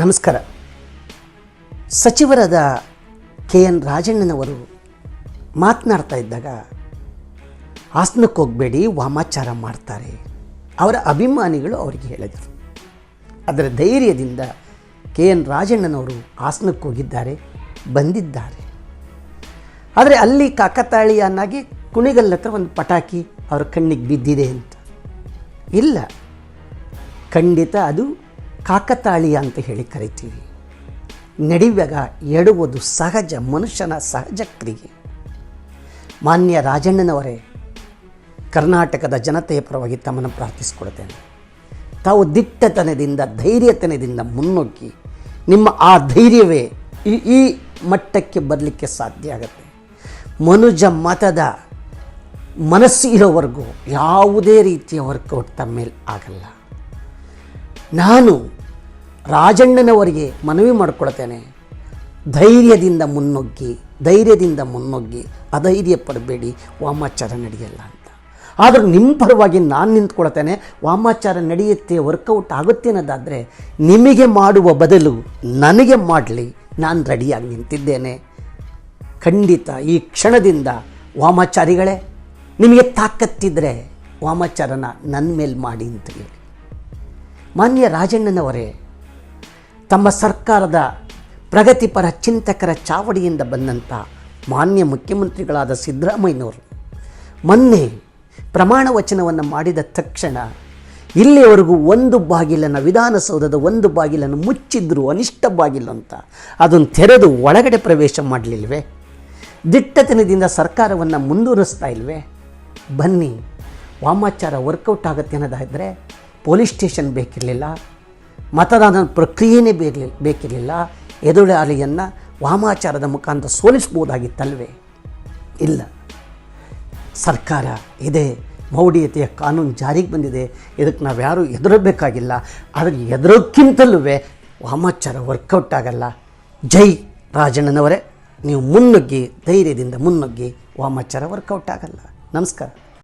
ನಮಸ್ಕಾರ. ಸಚಿವರಾದ KN ರಾಜಣ್ಣನವರು ಮಾತನಾಡ್ತಾ ಇದ್ದಾಗ ಹಾಸನಕ್ಕೆ ಹೋಗಬೇಡಿ, ವಾಮಾಚಾರ ಮಾಡ್ತಾರೆ, ಅವರ ಅಭಿಮಾನಿಗಳು ಅವರಿಗೆ ಹೇಳಿದರು. ಅದರ ಧೈರ್ಯದಿಂದ KN ರಾಜಣ್ಣನವರು ಹಾಸನಕ್ಕೆ ಹೋಗಿದ್ದಾರೆ, ಬಂದಿದ್ದಾರೆ. ಆದರೆ ಅಲ್ಲಿ ಕಾಕತಾಳೀಯನಾಗಿ ಕುಣಿಗಲ್ ಹತ್ರ ಒಂದು ಪಟಾಕಿ ಅವರ ಕಣ್ಣಿಗೆ ಬಿದ್ದಿದೆ ಅಂತ ಇಲ್ಲ, ಖಂಡಿತ ಅದು ಕಾಕತಾಳೀಯ ಅಂತ ಹೇಳಿ ಕರಿತೀವಿ. ನಡೆಯುವಾಗ ಎಡುವುದು ಸಹಜ, ಮನುಷ್ಯನ ಸಹಜ ಕ್ರಿಯೆ. ಮಾನ್ಯ ರಾಜಣ್ಣನವರೇ, ಕರ್ನಾಟಕದ ಜನತೆಯ ಪರವಾಗಿ ತಮ್ಮನ್ನು ಪ್ರಾರ್ಥಿಸಿಕೊಡ್ತೇನೆ. ತಾವು ದಿಟ್ಟತನದಿಂದ, ಧೈರ್ಯತನದಿಂದ ಮುನ್ನುಗ್ಗಿ ನಿಮ್ಮ ಆ ಧೈರ್ಯವೇ ಈ ಮಟ್ಟಕ್ಕೆ ಬರಲಿಕ್ಕೆ ಸಾಧ್ಯ ಆಗುತ್ತೆ. ಮನುಜ ಮತದ ಮನಸ್ಸು ಇರೋವರೆಗೂ ಯಾವುದೇ ರೀತಿಯ ವರ್ಕೌಟ್ ತಮ್ಮ ಮೇಲೆ ಆಗಲ್ಲ. ನಾನು ರಾಜಣ್ಣನವರಿಗೆ ಮನವಿ ಮಾಡಿಕೊಳ್ತೇನೆ, ಧೈರ್ಯದಿಂದ ಮುನ್ನುಗ್ಗಿ ಅಧೈರ್ಯ ಪಡಬೇಡಿ, ವಾಮಾಚಾರ ನಡೆಯಲ್ಲ ಅಂತ. ಆದರೂ ನಿಮ್ಮ ಪರವಾಗಿ ನಾನು ನಿಂತ್ಕೊಳ್ತೇನೆ. ವಾಮಾಚಾರ ನಡೆಯುತ್ತೆ, ವರ್ಕೌಟ್ ಆಗುತ್ತೆ ಅನ್ನೋದಾದರೆ ನಿಮಗೆ ಮಾಡುವ ಬದಲು ನನಗೆ ಮಾಡಲಿ, ನಾನು ರೆಡಿಯಾಗಿ ನಿಂತಿದ್ದೇನೆ. ಖಂಡಿತ ಈ ಕ್ಷಣದಿಂದ ವಾಮಾಚಾರಿಗಳೇ, ನಿಮಗೆ ತಾಕತ್ತಿದ್ದರೆ ವಾಮಾಚಾರನ ನನ್ನ ಮೇಲೆ ಮಾಡಿ ಅಂತ ಹೇಳಿ. ಮಾನ್ಯ ರಾಜಣ್ಣನವರೇ, ತಮ್ಮ ಸರ್ಕಾರದ ಪ್ರಗತಿಪರ ಚಿಂತಕರ ಚಾವಡಿಯಿಂದ ಬಂದಂಥ ಮಾನ್ಯ ಮುಖ್ಯಮಂತ್ರಿಗಳಾದ ಸಿದ್ದರಾಮಯ್ಯನವರು ಮೊನ್ನೆ ಪ್ರಮಾಣ ವಚನವನ್ನು ಮಾಡಿದ ತಕ್ಷಣ ಇಲ್ಲಿಯವರೆಗೂ ಒಂದು ಬಾಗಿಲನ್ನು, ವಿಧಾನಸೌಧದ ಒಂದು ಬಾಗಿಲನ್ನು ಮುಚ್ಚಿದ್ರು, ಅನಿಷ್ಟ ಬಾಗಿಲು ಅಂತ, ಅದನ್ನು ತೆರೆದು ಒಳಗಡೆ ಪ್ರವೇಶ ಮಾಡಲಿಲ್ವೇ? ದಿಟ್ಟತನದಿಂದ ಸರ್ಕಾರವನ್ನು ಮುಂದುವರಿಸ್ತಾ ಇಲ್ವೇ? ಬನ್ನಿ, ವಾಮಾಚಾರ ವರ್ಕೌಟ್ ಆಗುತ್ತೆ ಅನ್ನೋದಾದರೆ ಪೊಲೀಸ್ ಸ್ಟೇಷನ್ ಬೇಕಿರಲಿಲ್ಲ, ಮತದಾನ ಪ್ರಕ್ರಿಯೆನೇ ಬೇಕಿರಲಿಲ್ಲ, ಎದುರಾಳಿಯನ್ನು ವಾಮಾಚಾರದ ಮುಖಾಂತರ ಸೋಲಿಸ್ಬೋದಾಗಿತ್ತಲ್ವೇ? ಇಲ್ಲ, ಸರ್ಕಾರ ಇದೆ, ಮೌಢ್ಯತೆಯ ಕಾನೂನು ಜಾರಿಗೆ ಬಂದಿದೆ, ಇದಕ್ಕೆ ನಾವು ಯಾರೂ ಹೆದರಬೇಕಾಗಿಲ್ಲ. ಆದರೆ ಹೆದರೋಕ್ಕಿಂತಲೂ ವಾಮಾಚಾರ ವರ್ಕೌಟ್ ಆಗಲ್ಲ. ಜೈ ರಾಜಣ್ಣನವರೇ, ನೀವು ಮುನ್ನುಗ್ಗಿ, ಧೈರ್ಯದಿಂದ ಮುನ್ನುಗ್ಗಿ, ವಾಮಾಚಾರ ವರ್ಕೌಟ್ ಆಗಲ್ಲ. ನಮಸ್ಕಾರ.